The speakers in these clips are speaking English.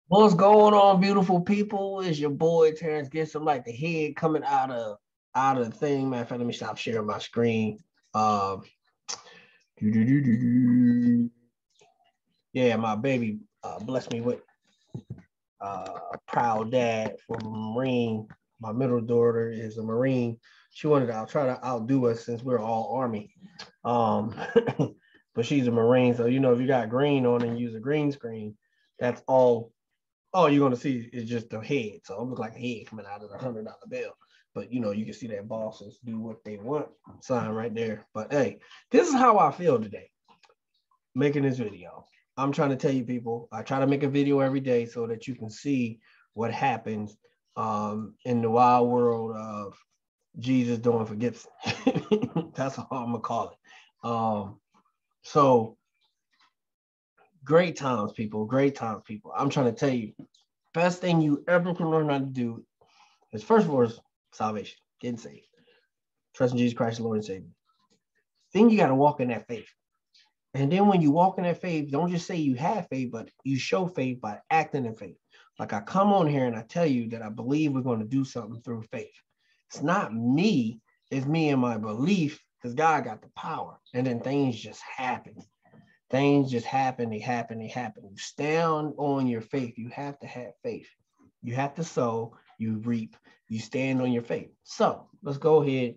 What's going on, beautiful people? It's your boy Terrence. Get some like the head coming out of the thing. Matter of fact, let me stop sharing my screen. Um, yeah, my baby blessed me with a proud dad from a Marine. My middle daughter is a Marine. She wanted to try to outdo us since we're all Army. Um, but she's a Marine, so you know if you got green on and use a green screen, that's all you're gonna see is just the head. So it looks like a head coming out of the $100 bill. But you know, you can see that bosses do what they want sign right there. But hey, this is how I feel today making this video. I'm trying to tell you people, I try to make a video every day so that you can see what happens in the wild world of Jesus doing for Gibson. That's how I'm gonna call it. So great times, people. Great times, people. I'm trying to tell you, best thing you ever can learn how to do is first of all is salvation, getting saved, trusting Jesus Christ, Lord and Savior. Then you got to walk in that faith. And then when you walk in that faith, don't just say you have faith, but you show faith by acting in faith. Like I come on here and I tell you that I believe we're going to do something through faith. It's not me, it's me and my belief because God got the power. And then things just happen. Things just happen, they happen. You stand on your faith. You have to have faith. You have to sow, you reap, you stand on your faith. So let's go ahead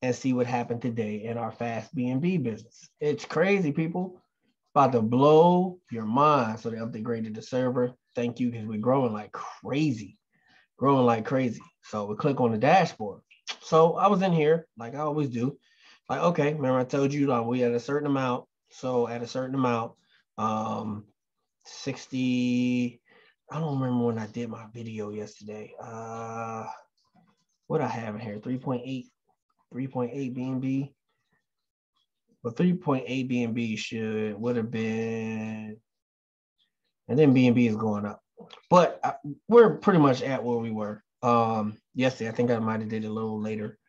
and see what happened today in our FastBNB business. It's crazy, people. It's about to blow your mind. So they upgraded the server. Thank you, because we're growing like crazy. Growing like crazy. So we click on the dashboard. So I was in here, like I always do. Like, okay, remember I told you we had a certain amount. So at a certain amount, 60, I don't remember when I did my video yesterday. What I have in here, 3.8 BNB. But 3.8 BNB would have been, and then BNB is going up. But we're pretty much at where we were yesterday. I think I might have did it a little later,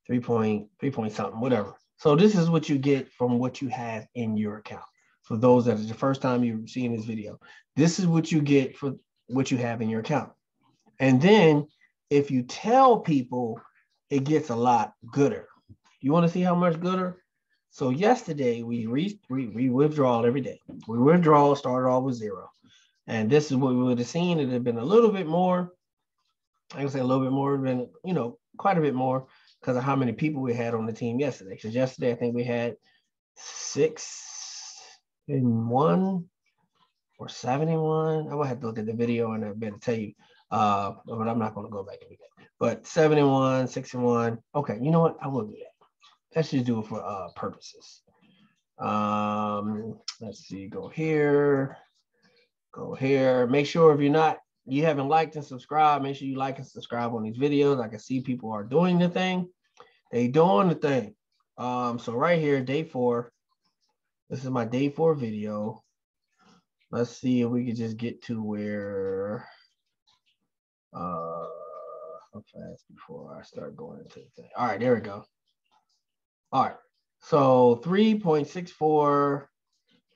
3 point something, whatever. So this is what you get from what you have in your account. For those that is the first time you're seeing this video, this is what you get for what you have in your account. And then if you tell people, it gets a lot gooder. You want to see how much gooder? So yesterday we withdraw every day. We withdraw, started off with 0. And this is what we would have seen. It had been a little bit more. I can say a little bit more than, quite a bit more because of how many people we had on the team yesterday. Because yesterday, I think we had 6 in 1 or 71. I might have to look at the video and I better tell you. But I'm not going to go back and do that. But 7 in 1, 6 in 1. Okay, you know what? I will do that. Let's just do it for purposes. Let's see. Go here. Go here. Make sure if you haven't liked and subscribed, make sure you like and subscribe on these videos. I can see people are doing the thing. They doing the thing. So right here, day 4. This is my day 4 video. Let's see if we can just get to where how fast before I start going into the thing. All right, there we go. All right. So 3.64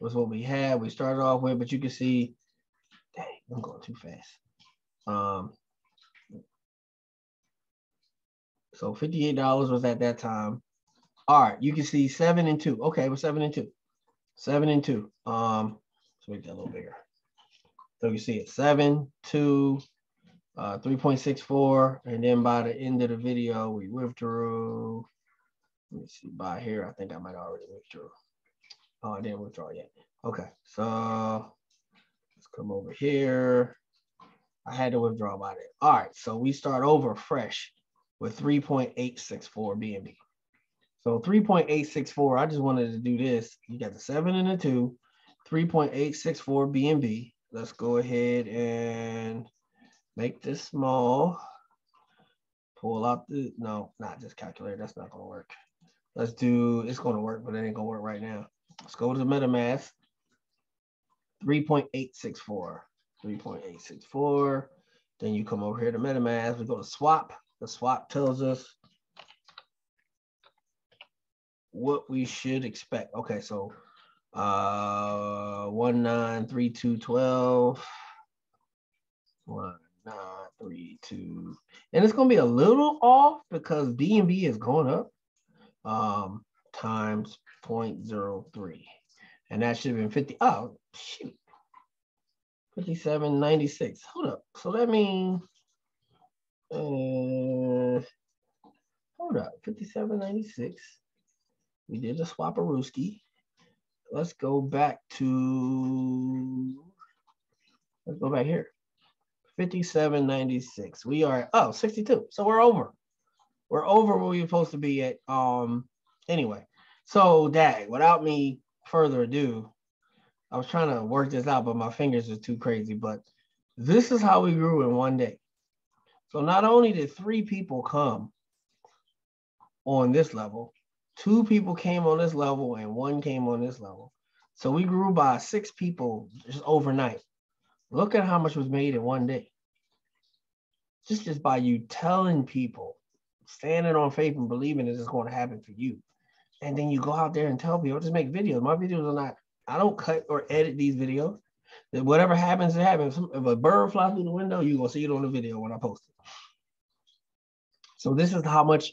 was what we had. We started off with, but you can see, dang, I'm going too fast. So $58 was at that time. All right, you can see 7 and 2. Okay, we're 7 and 2. 7 and 2. Let's make that a little bigger. So you see it 7, 2, 3.64, and then by the end of the video, we withdrew. Let me see by here. I think I might already withdrew. Oh, I didn't withdraw yet. Okay, so let's come over here. I had to withdraw by that. All right, so we start over fresh with 3.864 BNB. So 3.864, I just wanted to do this. You got the 7 and the 2, 3.864 BNB. Let's go ahead and make this small. Pull out the, no, not just calculator. That's not going to work. Let's do, it's going to work, but it ain't going to work right now. Let's go to the Metamask. 3.864. 3.864. Then you come over here to Metamask. We go to swap. The swap tells us what we should expect. Okay, so 193212. 1932. And it's going to be a little off because BNB is going up times 0.03. And that should have been 50. Oh, shoot. 57.96. Hold up. So that means, hold up, 57.96. We did a swap-a-rooski. Let's go back to, let's go back here. 57.96. We are, oh, 62. So we're over. We're over where we were supposed to be at. Anyway, so that, without me further ado, I was trying to work this out, but my fingers are too crazy. But this is how we grew in one day. So not only did 3 people come on this level, 2 people came on this level, and 1 came on this level. So we grew by 6 people just overnight. Look at how much was made in one day. Just by you telling people, standing on faith and believing this is going to happen for you. And then you go out there and tell people, just make videos. My videos are not, I don't cut or edit these videos. Whatever happens, it happens. If a bird flies through the window, you're going to see it on the video when I post it. So this is how much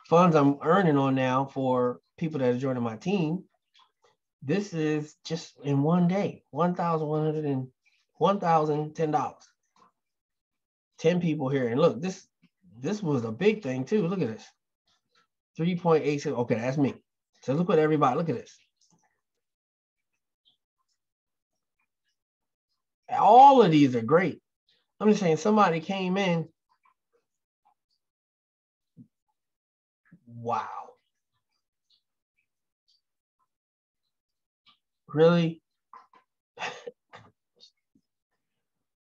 funds I'm earning on now for people that are joining my team. This is just in one day, $1,010. 10 people here. And look, this was a big thing too. Look at this. 3.86. Okay, that's me. So look at everybody. Look at this. All of these are great. I'm just saying somebody came in. Wow. Really?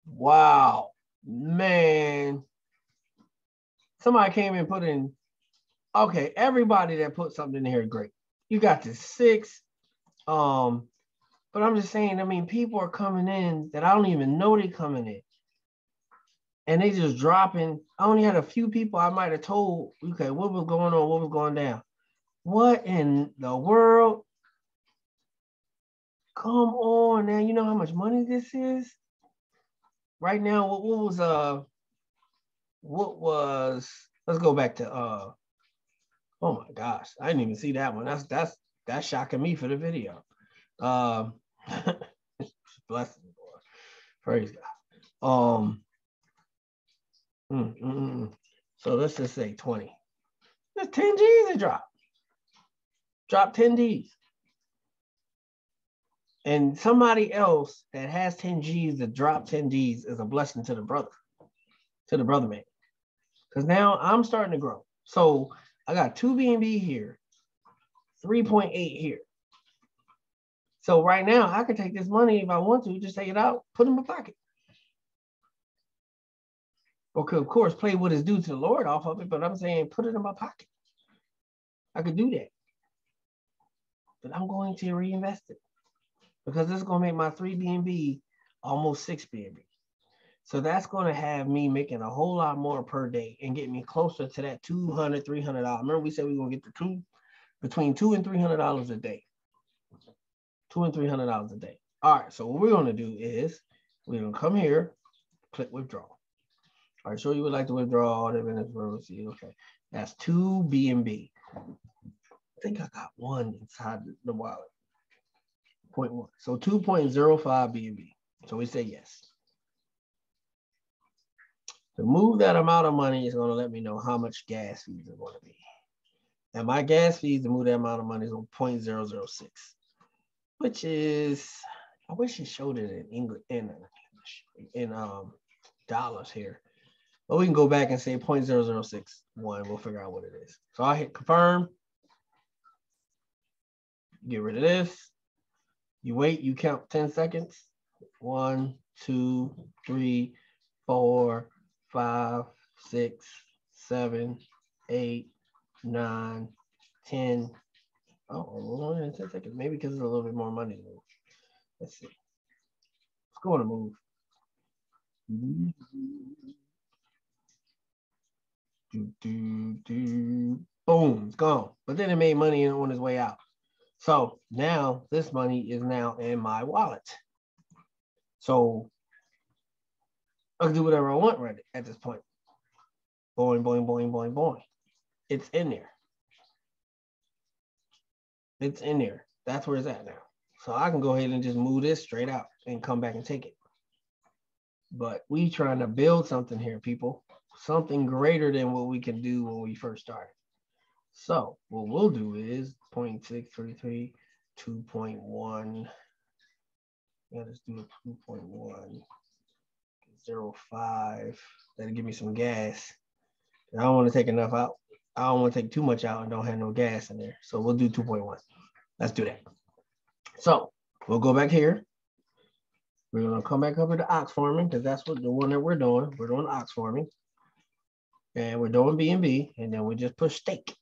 Wow. Man. Somebody came and put in, okay, everybody that put something in here, great. You got this 6. But I'm just saying, I mean, people are coming in that I don't even know they coming in. And they just dropping. I only had a few people I might have told, okay, what was going on, what was going down. What in the world? Come on now, you know how much money this is? Right now, what was, let's go back to, oh my gosh, I didn't even see that one. That's shocking me for the video. Bless the Lord. Praise God. So let's just say 20. That's 10 G's it dropped. Drop 10 G's. And somebody else that has 10 G's that drop 10 G's is a blessing to the brother man. Because now I'm starting to grow. So I got 2 BNB here, 3.8 here. So right now I can take this money if I want to, just take it out, put it in my pocket. Or could, of course, play what is due to the Lord off of it, but I'm saying put it in my pocket. I could do that. But I'm going to reinvest it because this is going to make my 3 BNB almost 6 BNB. So that's going to have me making a whole lot more per day and get me closer to that $200, $300. Remember we said we were going to get the between $200 and $300 a day. $200 and $300 a day. All right, so what we're going to do is we're going to come here, click withdraw. All right, so you would like to withdraw all the minutes for receipt. Okay, that's 2 BNB. I think I got 1 inside the wallet. 0.1. So 2.05 BNB. So we say yes. To move that amount of money is going to let me know how much gas fees are going to be. And my gas fees to move that amount of money is on 0.006, which is, I wish it showed it in English, in dollars here. But we can go back and say 0.0061. We'll figure out what it is. So I hit confirm. Get rid of this. You wait, you count 10 seconds. 1, 2, 3, 4, 5, 6, 7, 8, 9, 10. Oh, 10 seconds. Maybe because it's a little bit more money to move. Let's see. Let's go on a move. Boom, it's gone. But then it made money on its way out. So now this money is now in my wallet. So I can do whatever I want right at this point. Boing, boing, boing, boing, boing. It's in there. It's in there. That's where it's at now. So I can go ahead and just move this straight out and come back and take it. But we trying to build something here, people. Something greater than what we can do when we first started. So what we'll do is 0.633, 2.1. Yeah, let's do a 2.105. That'll give me some gas. I don't want to take enough out. I don't want to take too much out and don't have no gas in there. So we'll do 2.1. Let's do that. So we'll go back here. We're going to come back over to ox farming because that's what the one that we're doing. We're doing ox farming. And we're doing BNB. And then we just push stake.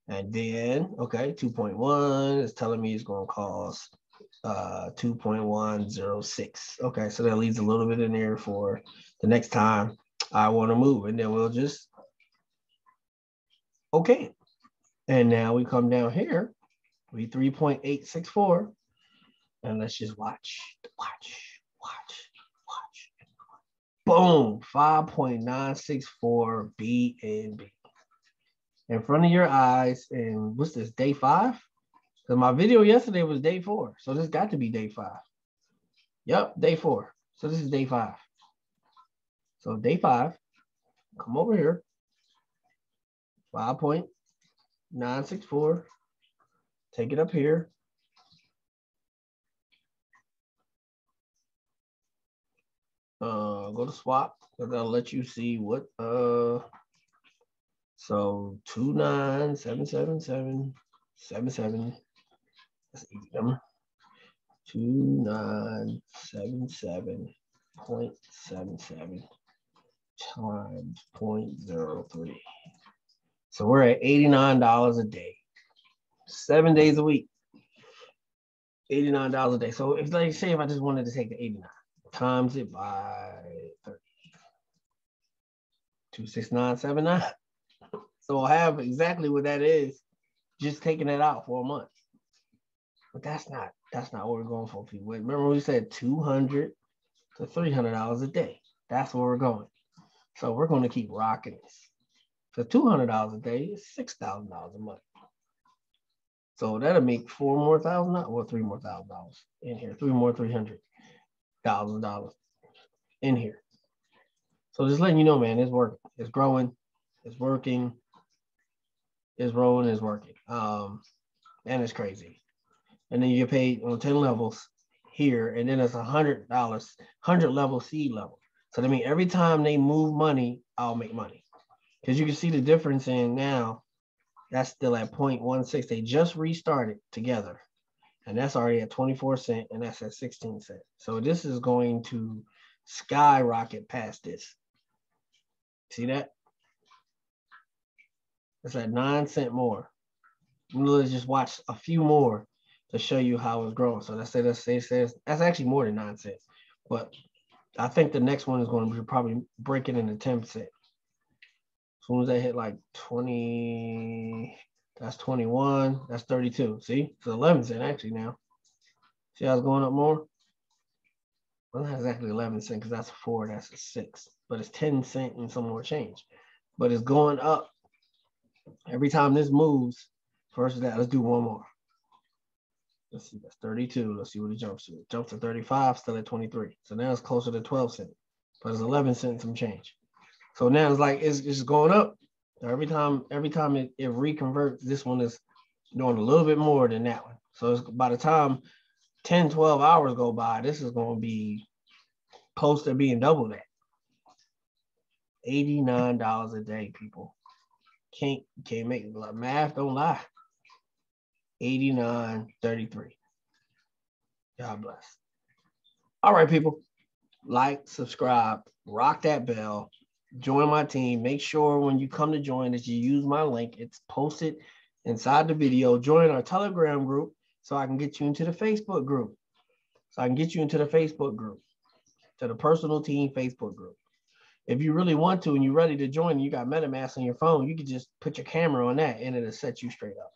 And then, okay, 2.1 is telling me it's going to cost 2.106. Okay, so that leaves a little bit in there for the next time I want to move. And then we'll just, okay. And now we come down here, we 3.864. And let's just watch. Boom, 5.964 BNB. In front of your eyes, and what's this, day 5? Because my video yesterday was day 4, so this got to be day 5. Yep, day 4. So this is day 5. So day 5, come over here, 5.964, take it up here. Go to swap, because that'll let you see what, so 2977777. That's an easy number. 2977.77 times 0.03. So we're at $89 a day, 7 days a week, $89 a day. So if, like, say, if I just wanted to take the 89 times it by 30, 26979. So I'll have exactly what that is, just taking it out for a month. But that's not what we're going for, people. Remember we said $200 to $300 a day. That's where we're going. So we're going to keep rocking this. So $200 a day is $6,000 a month. So that'll make $4 more thousand, or $3 more $1,000 in here. $3 more $300,000 in here. So just letting you know, man, it's working. It's growing. It's working. It's rolling. It's working. And it's crazy. And then you get paid on 10 levels here, and then it's $100, 100 level seed level. So that means every time they move money, I'll make money. Because you can see the difference in now, that's still at 0.16. They just restarted together. And that's already at 24 cents, and that's at 16 cents. So this is going to skyrocket past this. See that? It's at 9 cents more. Let's just watch a few more to show you how it's growing. So let's say that's actually more than 9 cents. But I think the next one is going to be probably breaking into 10 cents. As soon as I hit like 20, that's 21, that's 32. See, it's 11 cents actually now. See how it's going up more? Well, not exactly 11 cents because that's a 4, that's a 6, but it's 10 cents and some more change. But it's going up every time this moves. First that, let's do one more. Let's see, that's 32. Let's see what it jumps to. It jumps to 35, still at 23. So now it's closer to 12 cents, but it's 11 cents some change. So now it's like it's just going up. Every time it reconverts, this one is doing a little bit more than that one. So it's, by the time 10, 12 hours go by, this is going to be close to being double that. $89 a day, people. Can't make math, don't lie. 89.33. God bless. All right, people. Like, subscribe, rock that bell, join my team. Make sure when you come to join that you use my link. It's posted inside the video. Join our Telegram group so I can get you into the Facebook group. To the personal team Facebook group. If you really want to and you're ready to join and you got Metamask on your phone, you can just put your camera on that and it'll set you straight up.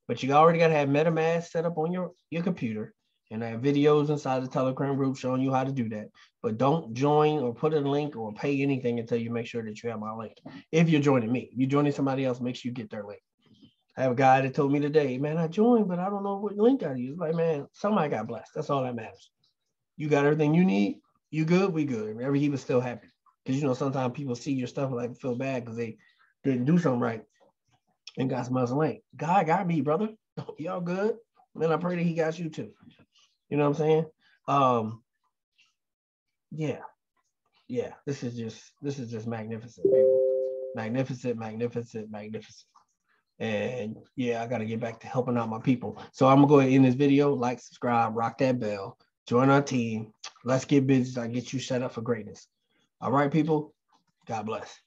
But you already got to have Metamask set up on your computer, And I have videos inside the Telegram group showing you how to do that. But don't join or put a link or pay anything until you make sure that you have my link. If you're joining me, if you're joining somebody else, make sure you get their link. I have a guy that told me today, man, I joined, but I don't know what link I use. Like, man, somebody got blessed. That's all that matters. You got everything you need. You good? We good. Remember, he was still happy. Because, you know, sometimes people see your stuff and like feel bad because they didn't do something right and got some other link. God got me, brother. Y'all good? Man, I pray that he got you too. You know what I'm saying? Yeah. This is just magnificent, people. Magnificent. And yeah, I got to get back to helping out my people. So I'm gonna go ahead and end this video. Like, subscribe, rock that bell, join our team. Let's get busy. I get you set up for greatness. All right, people. God bless.